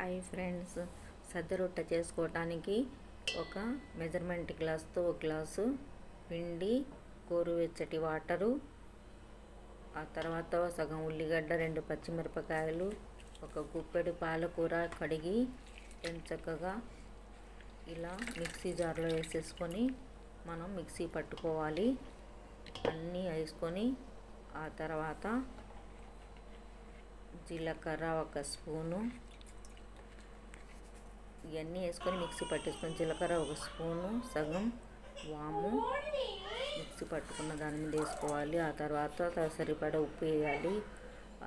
Hi friends, సద్ద రొట్టె చేసుకోవటానికి ఒక మెజర్మెంట్ గ్లాస్తో ఒక గ్లాసు పిండి, గోరువెచ్చటి వాటరు, ఆ తర్వాత సగం ఉల్లిగడ్డ, 2 పచ్చిమిరపకాయలు, ఒక గుప్పెడు పాలకూర కడిగి చక్కగా ఇలా మిక్సీ జార్లో వేసేసుకొని మనం మిక్సీ పట్టుకోవాలి. అన్నీ వేసుకొని ఆ తర్వాత జీలకర్ర 1 స్పూను, ఇవన్నీ వేసుకొని మిక్సీ పట్టేసుకొని జీలకర్ర 1 స్పూను, సగం వాము మిక్సీ పట్టుకున్న దాని మీద వేసుకోవాలి. ఆ తర్వాత సరిపడా ఉప్పు వేయాలి.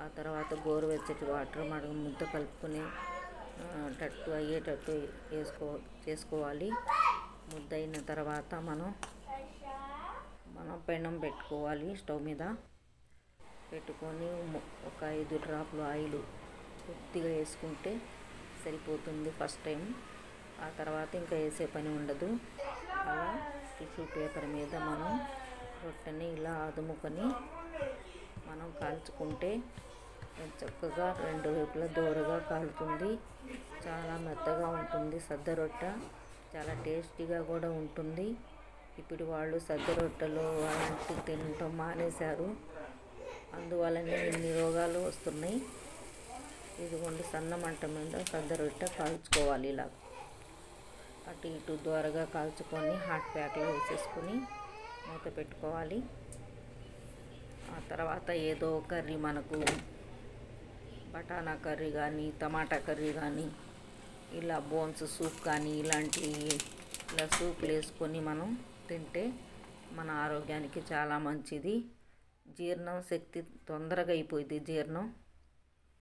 ఆ తర్వాత గోరువెచ్చటి వాటర్ మనం ముద్ద కలుపుకునే అయ్యేటట్టు చేసుకోవాలి. ముద్ద అయిన తర్వాత మనం పెనం పెట్టుకోవాలి. స్టవ్ మీద పెట్టుకొని ఒక 5 డ్రాప్లు ఆయిల్ కొద్దిగా వేసుకుంటే సరిపోతుంది ఫస్ట్ టైం. ఆ తర్వాత ఇంకా వేసే పని ఉండదు. అలా టిష్యూ పేపర్ మీద మనం రొట్టెని ఇలా అదుముకొని మనం కాల్చుకుంటే చక్కగా 2 వైపులా దోరగా కాలుతుంది. చాలా మెత్తగా ఉంటుంది సద్ద రొట్టె, చాలా టేస్టీగా కూడా ఉంటుంది. ఇప్పుడు వాళ్ళు సద్ద రొట్టెలు అలాంటివి తినటం మానేశారు, అందువల్లనే ఇన్ని రోగాలు వస్తున్నాయి. ఇదిగోండి, సన్న మంట మీద సద్ద రొట్టె కాల్చుకోవాలి. ఇలా అటు ఇటు దోరగా కాల్చుకొని హాట్ ప్యాక్లో వేసేసుకొని మూత పెట్టుకోవాలి. ఆ తర్వాత ఏదో కర్రీ, మనకు బఠానా కర్రీ కానీ, టమాటా కర్రీ కానీ, ఇలా బోన్స్ సూప్ కానీ, ఇలాంటివి ఇలా సూప్లు వేసుకొని మనం తింటే మన ఆరోగ్యానికి చాలా మంచిది. జీర్ణం శక్తి తొందరగా అయిపోయింది జీర్ణం.